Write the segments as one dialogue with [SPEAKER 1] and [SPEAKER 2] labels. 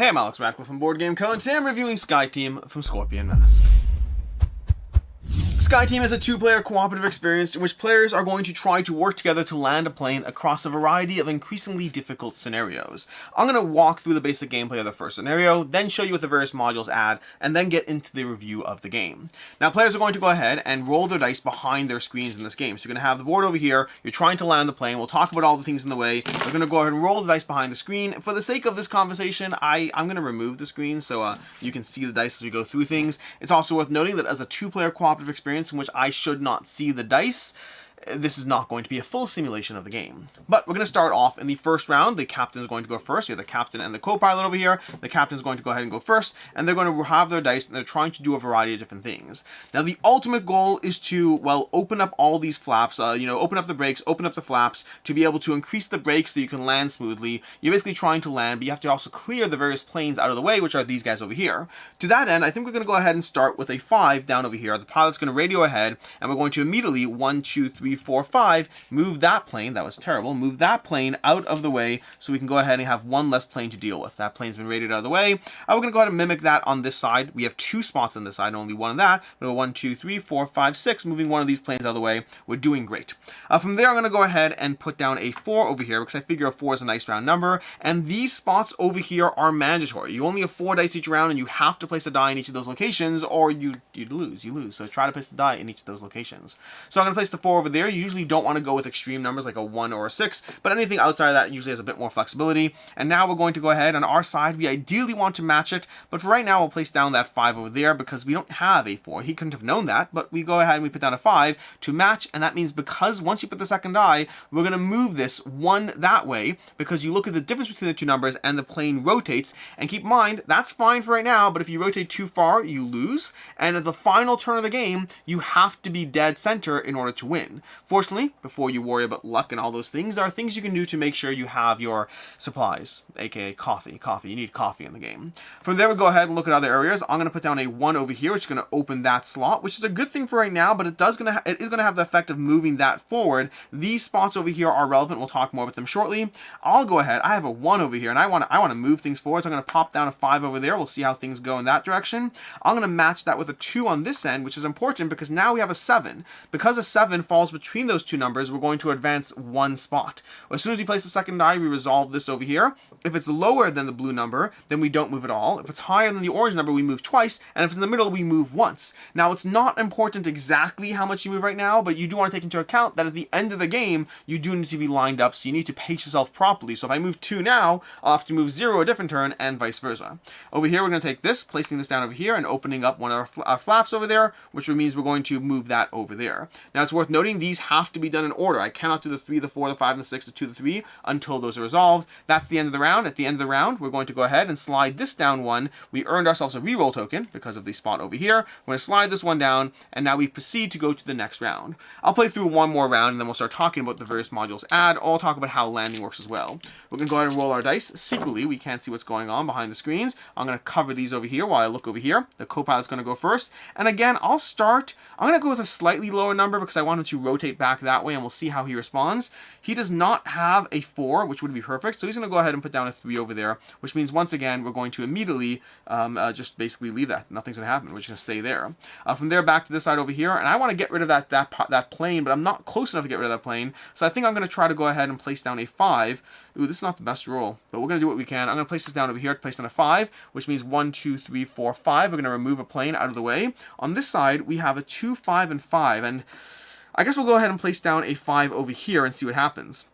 [SPEAKER 1] Hey, I'm Alex Radcliffe from Board Game Co, and today I'm reviewing Sky Team from Scorpion Mask. Sky Team is a two-player cooperative experience in which players are going to try to work together to land a plane across a variety of increasingly difficult scenarios. I'm going to walk through the basic gameplay of the first scenario, then show you what the various modules add, and then get into the review of the game. Now, players are going to go ahead and roll their dice behind their screens in this game. So you're going to have the board over here, you're trying to land the plane, we'll talk about all the things in the way, we're going to go ahead and roll the dice behind the screen. For the sake of this conversation, I'm going to remove the screen so you can see the dice as we go through things. It's also worth noting that as a two-player cooperative experience in which I should not see the dice, this is not going to be a full simulation of the game. But we're going to start off in the first round. The captain is going to go first. We have the captain and the co-pilot over here. The captain is going to go ahead and go first, and they're going to have their dice, and they're trying to do a variety of different things. Now, the ultimate goal is to, well, open up all these flaps, open up the brakes, open up the flaps, to be able to increase the brakes so you can land smoothly. You're basically trying to land, but you have to also clear the various planes out of the way, which are these guys over here. To that end, I think we're going to go ahead and start with a 5 down over here. The pilot's going to radio ahead, and we're going to immediately 1, 2, 3, 4, 5, move that plane, that was terrible, move that plane out of the way so we can go ahead and have one less plane to deal with. That plane's been rated out of the way. We're going to go ahead and mimic that on this side. We have 2 spots on this side, only one on that. We'll go 1, 2, 3, 4, 5, 6, moving one of these planes out of the way. We're doing great. From there, I'm going to go ahead and put down a 4 over here because I figure a 4 is a nice round number, and these spots over here are mandatory. You only have 4 dice each round, and you have to place a die in each of those locations, or you lose. So try to place the die in each of those locations. So I'm going to place the 4 over there. You usually don't want to go with extreme numbers like a 1 or a 6, but anything outside of that usually has a bit more flexibility. And now we're going to go ahead on our side. We ideally want to match it, but for right now we'll place down that 5 over there because we don't have a 4. He couldn't have known that, but we go ahead and we put down a 5 to match, and that means because once you put the second die, we're going to move this 1 that way because you look at the difference between the two numbers and the plane rotates, and keep in mind that's fine for right now, but if you rotate too far you lose, and at the final turn of the game you have to be dead center in order to win. Fortunately, before you worry about luck and all those things, there are things you can do to make sure you have your supplies, aka coffee. You need coffee in the game. From there we go ahead and look at other areas. I'm going to put down a 1 over here, which is going to open that slot, which is a good thing for right now, but it is going to have the effect of moving that forward. These spots over here are relevant. We'll talk more about them shortly. I'll go ahead. I have a 1 over here, and I want to move things forward, so I'm going to pop down a 5 over there. We'll see how things go in that direction. I'm going to match that with a 2 on this end, which is important because now we have a 7. Because a 7 falls between those two numbers, we're going to advance 1 spot. As soon as we place the second die, we resolve this over here. If it's lower than the blue number, then we don't move at all. If it's higher than the orange number, we move twice, and if it's in the middle, we move once. Now, it's not important exactly how much you move right now, but you do want to take into account that at the end of the game, you do need to be lined up, so you need to pace yourself properly. So if I move 2 now, I'll have to move 0 a different turn, and vice versa. Over here, we're going to take this, placing this down over here, and opening up one of our flaps over there, which means we're going to move that over there. Now, it's worth noting these have to be done in order. I cannot do the 3, the 4, the 5, and the 6, the 2, the 3 until those are resolved. That's the end of the round. At the end of the round, we're going to go ahead and slide this down 1. We earned ourselves a reroll token because of the spot over here. We're going to slide this 1 down, and now we proceed to go to the next round. I'll play through one more round, and then we'll start talking about the various modules add. I'll talk about how landing works as well. We're going to go ahead and roll our dice secretly. We can't see what's going on behind the screens. I'm going to cover these over here while I look over here. The co-pilot's going to go first. And again, I'm going to go with a slightly lower number because I want him to rotate back that way, and we'll see how he responds. He does not have a 4, which would be perfect, so he's going to go ahead and put down a 3 over there, which means once again we're going to immediately just basically leave that. Nothing's going to happen. We're just going to stay there. From there back to this side over here, and I want to get rid of that plane, but I'm not close enough to get rid of that plane, so I think I'm going to try to go ahead and place down a 5. Ooh, this is not the best roll, but we're going to do what we can. I'm going to place this down over here to place down a 5, which means 1, 2, 3, 4, 5. We're going to remove a plane out of the way. On this side, we have a 2, 5, and 5, and I guess we'll go ahead and place down a 5 over here and see what happens.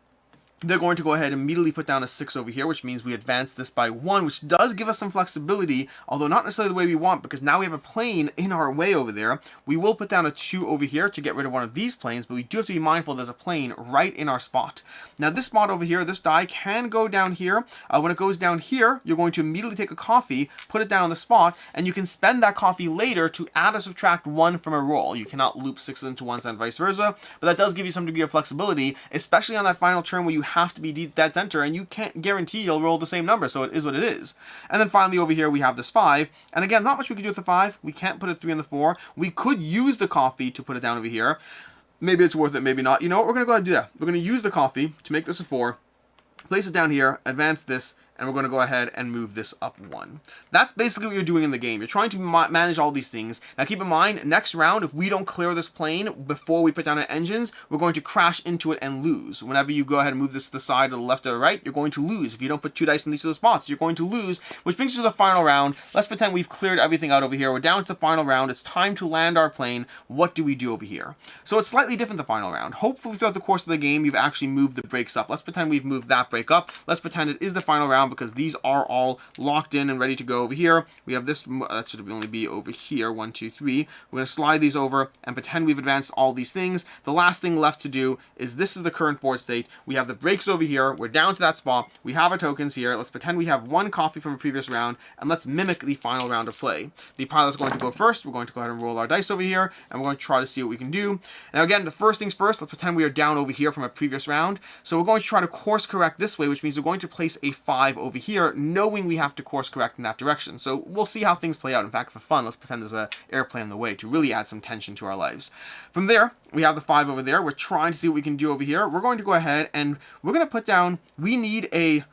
[SPEAKER 1] They're going to go ahead and immediately put down a 6 over here, which means we advance this by 1, which does give us some flexibility, although not necessarily the way we want, because now we have a plane in our way over there. We will put down a 2 over here to get rid of one of these planes, but we do have to be mindful there's a plane right in our spot. Now, this spot over here, this die can go down here. When it goes down here, you're going to immediately take a coffee, put it down on the spot, and you can spend that coffee later to add or subtract 1 from a roll. You cannot loop 6s into 1s and vice versa, but that does give you some degree of flexibility, especially on that final turn where you have to be dead center, and you can't guarantee you'll roll the same number, so it is what it is. And then finally over here we have this 5, and again, not much we can do with the 5. We can't put a 3 on the 4. We could use the coffee to put it down over here. Maybe it's worth it, maybe not. You know what, we're going to go ahead and do that. We're going to use the coffee to make this a 4, place it down here, advance this, and we're going to go ahead and move this up 1. That's basically what you're doing in the game. You're trying to manage all these things. Now keep in mind, next round, if we don't clear this plane before we put down our engines, we're going to crash into it and lose. Whenever you go ahead and move this to the side, to the left or the right, you're going to lose. If you don't put 2 dice in these 2 spots, you're going to lose, which brings us to the final round. Let's pretend we've cleared everything out over here. We're down to the final round. It's time to land our plane. What do we do over here? So it's slightly different the final round. Hopefully throughout the course of the game, you've actually moved the brakes up. Let's pretend we've moved that brake up. Let's pretend it is the final round because these are all locked in and ready to go over here. We have this, that should only be over here, 1, 2, 3. We're going to slide these over and pretend we've advanced all these things. The last thing left to do is this is the current board state. We have the brakes over here. We're down to that spot. We have our tokens here. Let's pretend we have 1 coffee from a previous round, and let's mimic the final round of play. The pilot's going to go first. We're going to go ahead and roll our dice over here, and we're going to try to see what we can do. Now again, the first things first, let's pretend we are down over here from a previous round. So we're going to try to course correct this way, which means we're going to place a 5 over here, knowing we have to course correct in that direction. So we'll see how things play out. In fact, for fun, let's pretend there's an airplane in the way to really add some tension to our lives. From there, we have the 5 over there. We're trying to see what we can do over here. We're going to go ahead and we're going to put down, we need a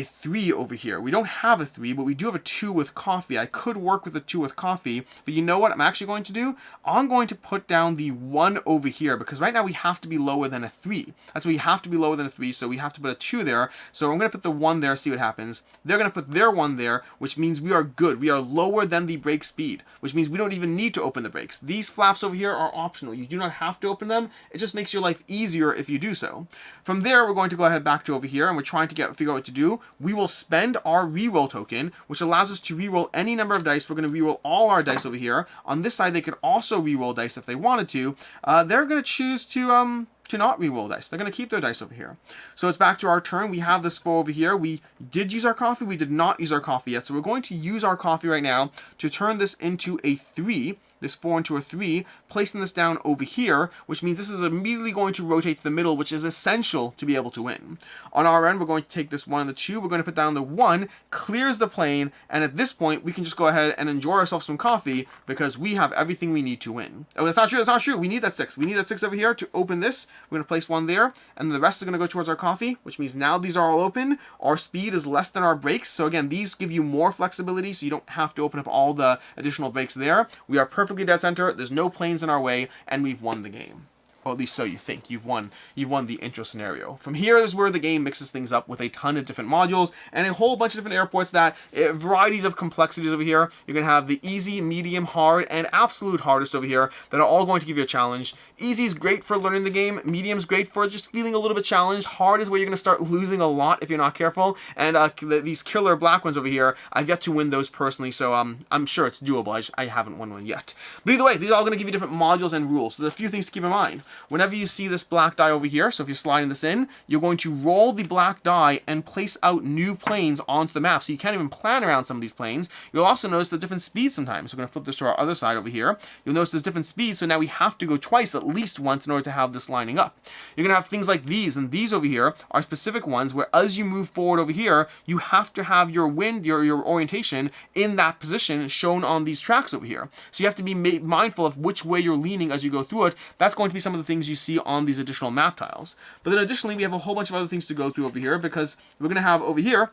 [SPEAKER 1] 3 over here. We don't have a 3, but we do have a 2 with coffee. I could work with a 2 with coffee, but you know what I'm actually going to do? I'm going to put down the 1 over here, because right now we have to be lower than a 3. That's why we have to be lower than a 3, so we have to put a 2 there. So I'm going to put the 1 there, see what happens. They're going to put their 1 there, which means we are good. We are lower than the brake speed, which means we don't even need to open the brakes. These flaps over here are optional. You do not have to open them. It just makes your life easier if you do so. From there, we're going to go ahead back to over here, and we're trying to figure out what to do. We will spend our reroll token, which allows us to reroll any number of dice. We're going to reroll all our dice over here. On this side, they could also reroll dice if they wanted to. They're going to choose to not reroll dice. They're going to keep their dice over here. So it's back to our turn. We have this 4 over here. We did use our coffee. We did not use our coffee yet. So we're going to use our coffee right now to turn this into a 3. This 4 into a 3, placing this down over here, which means this is immediately going to rotate to the middle, which is essential to be able to win. On our end, we're going to take this 1 and the 2, we're going to put down the 1, clears the plane, and at this point, we can just go ahead and enjoy ourselves some coffee, because we have everything we need to win. Oh, that's not true, that's not true, we need that 6. We need that 6 over here to open this. We're going to place 1 there, and the rest is going to go towards our coffee, which means now these are all open. Our speed is less than our brakes, so again, these give you more flexibility, so you don't have to open up all the additional brakes there. We are perfectly dead center. There's no planes in our way, and we've won the game. Well, at least so you think. You've won the intro scenario. From here is where the game mixes things up with a ton of different modules and a whole bunch of different airports that varieties of complexities over here. You're going to have the easy, medium, hard, and absolute hardest over here that are all going to give you a challenge. Easy is great for learning the game. Medium's great for just feeling a little bit challenged. Hard is where you're going to start losing a lot if you're not careful. And these killer black ones over here, I've yet to win those personally, so I'm sure it's doable. I haven't won one yet. But either way, these are all going to give you different modules and rules. So there's a few things to keep in mind. Whenever you see this black die over here, so if you're sliding this in, you're going to roll the black die and place out new planes onto the map. So you can't even plan around some of these planes. You'll also notice the different speeds sometimes. So we're going to flip this to our other side over here. You'll notice there's different speeds, so now we have to go twice, at least once, in order to have this lining up. You're going to have things like these, and these over here are specific ones where as you move forward over here, you have to have your wind, your orientation in that position shown on these tracks over here. So you have to be mindful of which way you're leaning as you go through it. That's going to be some of the things you see on these additional map tiles. But then additionally, we have a whole bunch of other things to go through over here, because we're going to have over here,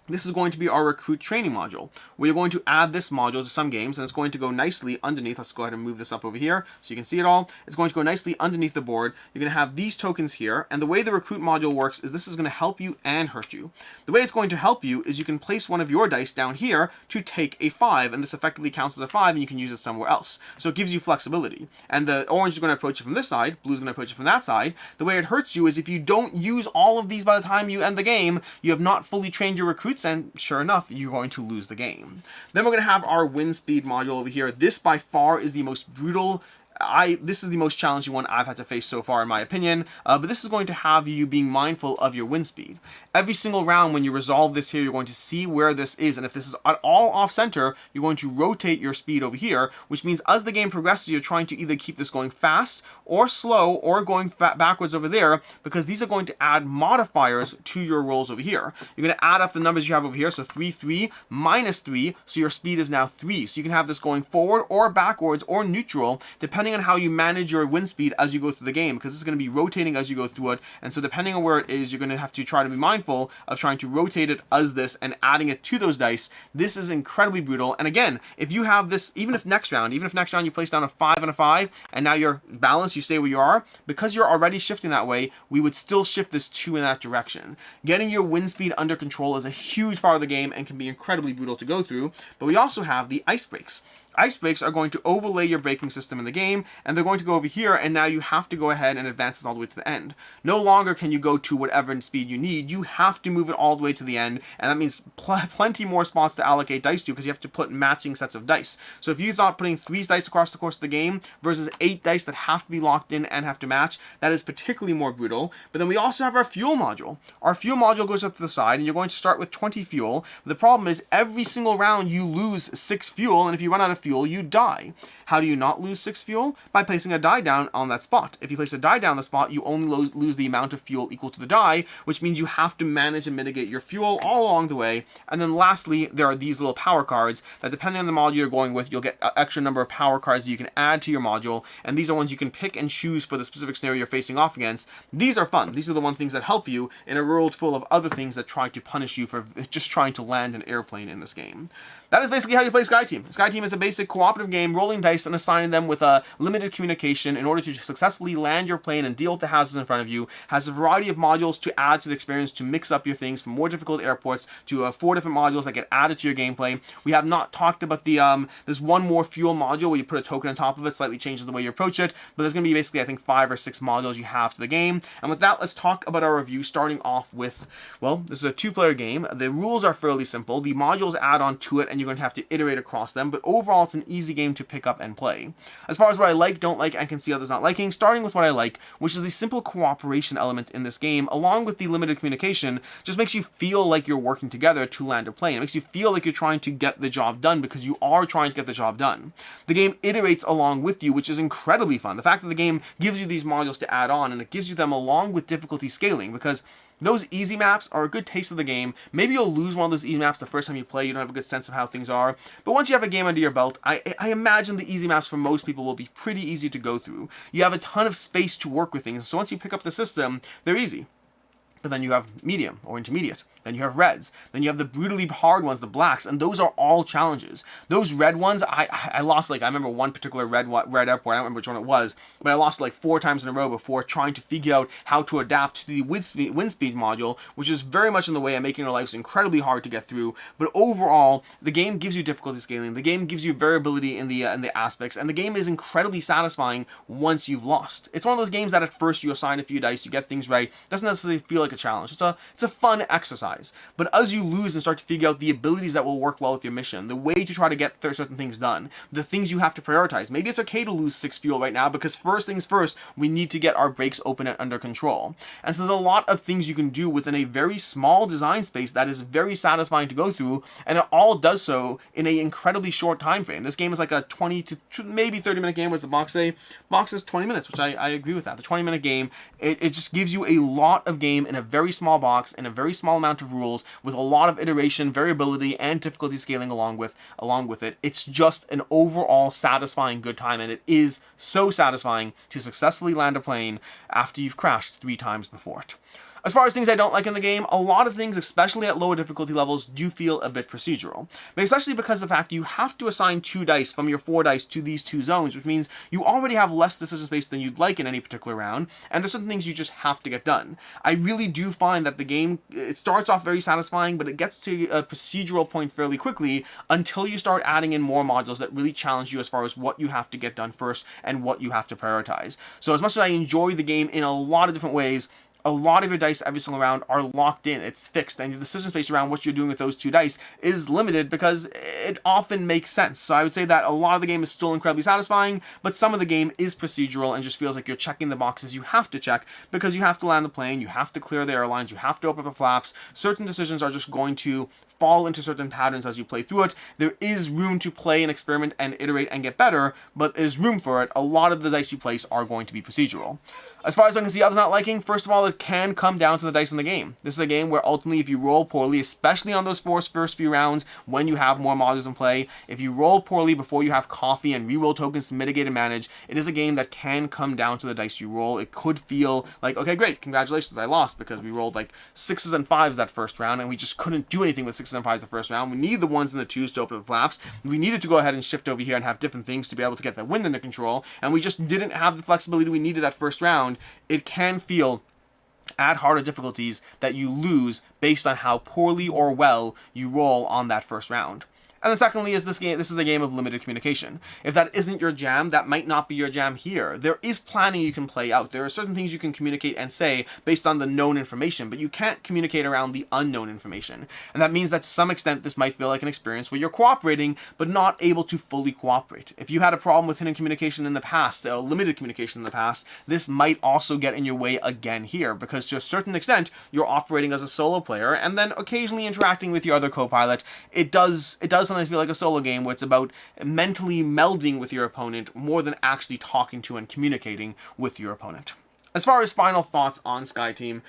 [SPEAKER 1] this is going to be our recruit training module. We're going to add this module to some games, and it's going to go nicely underneath. Let's go ahead and move this up over here so you can see it all. It's going to go nicely underneath the board. You're going to have these tokens here, and the way the recruit module works is this is going to help you and hurt you. The way it's going to help you is you can place one of your dice down here to take a 5, and this effectively counts as a 5, and you can use it somewhere else. So it gives you flexibility. And the orange is going to approach it from this side, blue is going to approach it from that side. The way it hurts you is if you don't use all of these by the time you end the game, you have not fully trained your recruits, and sure enough, you're going to lose the game. Then we're going to have our wind speed module over here. This by far is the most brutal. This is the most challenging one I've had to face so far, in my opinion, but this is going to have you being mindful of your wind speed. Every single round when you resolve this here, you're going to see where this is, and if this is at all off-center, you're going to rotate your speed over here, which means as the game progresses, you're trying to either keep this going fast or slow or going backwards over there, because these are going to add modifiers to your rolls over here. You're going to add up the numbers you have over here, so 3, 3, minus 3, so your speed is now 3. So you can have this going forward or backwards or neutral, depending depending on how you manage your wind speed as you go through the game, because it's going to be rotating as you go through it, and so depending on where it is, you're going to have to try to be mindful of trying to rotate it as this and adding it to those dice. This is incredibly brutal, and again, if you have this, even if next round you place down a 5 and a 5, and now you're balanced, you stay where you are, because you're already shifting that way, we would still shift this 2 in that direction. Getting your wind speed under control is a huge part of the game and can be incredibly brutal to go through, but we also have the ice brakes. Ice brakes are going to overlay your braking system in the game, and they're going to go over here, and now you have to go ahead and advance this all the way to the end. No longer can you go to whatever speed you need, you have to move it all the way to the end, and that means plenty more spots to allocate dice to, because you have to put matching sets of dice. So if you thought putting 3 dice across the course of the game versus 8 dice that have to be locked in and have to match, that is particularly more brutal. But then we also have our fuel module. Our fuel module goes up to the side, and you're going to start with 20 fuel. The problem is every single round you lose 6 fuel, and if you run out of fuel, you die. How do you not lose 6 fuel? By placing a die down on that spot. If you place a die down on the spot, you only lose the amount of fuel equal to the die, which means you have to manage and mitigate your fuel all along the way. And then lastly, there are these little power cards that, depending on the module you're going with, you'll get an extra number of power cards that you can add to your module, and these are ones you can pick and choose for the specific scenario you're facing off against. These are fun. These are the things that help you in a world full of other things that try to punish you for just trying to land an airplane in this game. That is basically how you play SkyTeam. SkyTeam is a basic cooperative game, rolling dice and assigning them with a limited communication in order to successfully land your plane and deal with the hazards in front of you. Has a variety of modules to add to the experience, to mix up your things, from more difficult airports to 4 different modules that get added to your gameplay. We have not talked about the there's one more fuel module where you put a token on top of it, slightly changes the way you approach it, but there's going to be basically, I think, 5 or 6 modules you have to the game. And with that, let's talk about our review, starting off with, well, this is a 2-player game. The rules are fairly simple. The modules add on to it, and you're going to have to iterate across them, but overall it's an easy game to pick up and play. As far as what I like, don't like, and can see others not liking, starting with what I like, which is the simple cooperation element in this game, along with the limited communication, just makes you feel like you're working together to land a plane. It makes you feel like you're trying to get the job done, because you are trying to get the job done. The game iterates along with you, which is incredibly fun. The fact that the game gives you these modules to add on, and it gives you them along with difficulty scaling, because those easy maps are a good taste of the game. Maybe you'll lose one of those easy maps the first time you play. You don't have a good sense of how things are. But once you have a game under your belt, I imagine the easy maps for most people will be pretty easy to go through. You have a ton of space to work with things. So once you pick up the system, they're easy. But then you have medium or intermediate. Then you have reds. Then you have the brutally hard ones, the blacks, and those are all challenges. Those red ones, I lost, like, I remember one particular red airport, I don't remember which one it was, but I lost like 4 times in a row before trying to figure out how to adapt to the wind speed module, which is very much in the way of making our lives incredibly hard to get through. But overall, the game gives you difficulty scaling, the game gives you variability in the aspects, and the game is incredibly satisfying once you've lost. It's one of those games that at first you assign a few dice, you get things right, doesn't necessarily feel like a challenge. It's a fun exercise. But as you lose and start to figure out the abilities that will work well with your mission, the way to try to get certain things done, the things you have to prioritize. Maybe it's okay to lose 6 fuel right now, because first things first, we need to get our brakes open and under control. And so there's a lot of things you can do within a very small design space that is very satisfying to go through, and it all does so in an incredibly short time frame. This game is like a 20 to maybe 30 minute game. What's the box say? Box is 20 minutes, which I agree with that. The 20-minute game, it just gives you a lot of game in a very small box, in a very small amount of rules, with a lot of iteration, variability, and difficulty scaling along with it. It's just an overall satisfying good time, and it is so satisfying to successfully land a plane after you've crashed 3 times before it. As far as things I don't like in the game, a lot of things, especially at lower difficulty levels, do feel a bit procedural. But especially because of the fact that you have to assign 2 dice from your 4 dice to these 2 zones, which means you already have less decision space than you'd like in any particular round, and there's certain things you just have to get done. I really do find that the game, it starts off very satisfying, but it gets to a procedural point fairly quickly until you start adding in more modules that really challenge you as far as what you have to get done first and what you have to prioritize. So as much as I enjoy the game in a lot of different ways, a lot of your dice every single round are locked in. It's fixed, and the decision space around what you're doing with those 2 dice is limited because it often makes sense. So I would say that a lot of the game is still incredibly satisfying, but some of the game is procedural and just feels like you're checking the boxes you have to check because you have to land the plane, you have to clear the airlines, you have to open up the flaps. Certain decisions are just going to fall into certain patterns as you play through it. There is room to play and experiment and iterate and get better, but there's room for it. A lot of the dice you place are going to be procedural. As far as I can see others not liking, first of all, it can come down to the dice in the game. This is a game where ultimately if you roll poorly, especially on those first few rounds when you have more modules in play, if you roll poorly before you have coffee and reroll tokens to mitigate and manage, it is a game that can come down to the dice you roll. It could feel like, okay, great, congratulations, I lost because we rolled like 6s and 5s that first round and we just couldn't do anything with 6s and 5s the first round. We need the 1s and the 2s to open up flaps. We needed to go ahead and shift over here and have different things to be able to get the wind under control, and we just didn't have the flexibility we needed that first round. It can feel at harder difficulties that you lose based on how poorly or well you roll on that first round. And then secondly is this is a game of limited communication. If that isn't your jam, that might not be your jam here. There is planning you can play out. There are certain things you can communicate and say based on the known information, but you can't communicate around the unknown information. And that means that to some extent this might feel like an experience where you're cooperating, but not able to fully cooperate. If you had a problem with hidden communication in the past, limited communication in the past, this might also get in your way again here, because to a certain extent, you're operating as a solo player, and then occasionally interacting with your other co-pilot. It does sometimes feel like a solo game where it's about mentally melding with your opponent more than actually talking to and communicating with your opponent. As far as final thoughts on SkyTeam,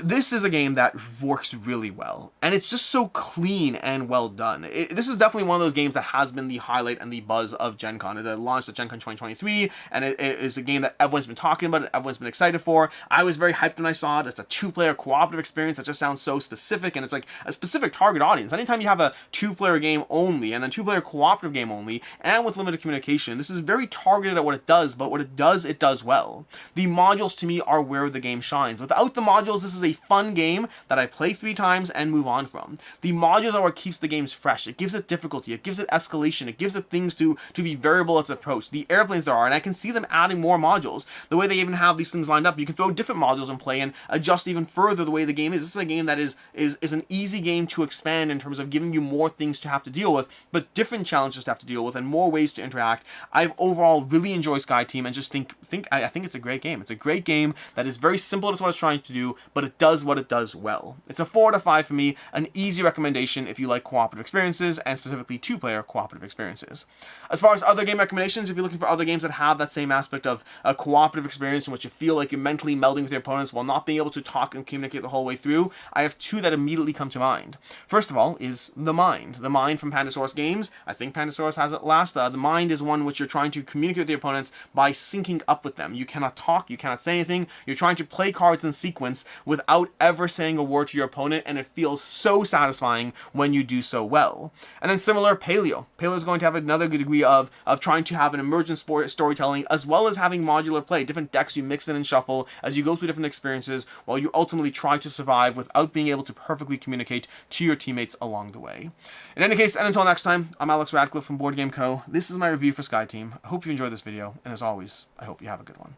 [SPEAKER 1] this is a game that works really well, and it's just so clean and well done. This is definitely one of those games that has been the highlight and the buzz of Gen Con. It launched at Gen Con 2023, and it is a game that everyone's been talking about, and everyone's been excited for. I was very hyped when I saw it. It's a 2-player cooperative experience that just sounds so specific, and it's like a specific target audience. Anytime you have a 2-player game only, and then 2-player cooperative game only, and with limited communication, this is very targeted at what it does, but what it does well. The modules, to me, are where the game shines. Without the modules, this is a fun game that I play 3 times and move on from. The modules are what keeps the games fresh. It gives it difficulty, it gives it escalation, it gives it things to be variable its approach. The airplanes there are, and I can see them adding more modules. The way they even have these things lined up, you can throw different modules in play and adjust even further the way the game is. This is a game that is an easy game to expand in terms of giving you more things to have to deal with, but different challenges to have to deal with and more ways to interact. I've overall really enjoyed SkyTeam and just think I think it's a great game. It's a great game that is very simple at what it's trying to do, but it does what it does well. It's a 4 out of 5 for me, an easy recommendation if you like cooperative experiences, and specifically 2-player cooperative experiences. As far as other game recommendations, if you're looking for other games that have that same aspect of a cooperative experience in which you feel like you're mentally melding with your opponents while not being able to talk and communicate the whole way through, I have 2 that immediately come to mind. First of all is The Mind. The Mind from Pandasaurus Games. I think Pandasaurus has it last. The Mind is one which you're trying to communicate with your opponents by syncing up with them. You cannot talk, you cannot say anything, you're trying to play cards in sequence without ever saying a word to your opponent, and it feels so satisfying when you do so well. And then similar, Paleo. Paleo is going to have another good degree of trying to have an emergent storytelling, as well as having modular play, different decks you mix in and shuffle as you go through different experiences while you ultimately try to survive without being able to perfectly communicate to your teammates along the way. In any case, and until next time, I'm Alex Radcliffe from Board Game Co. This is my review for SkyTeam. I hope you enjoyed this video, and as always, I hope you have a good one.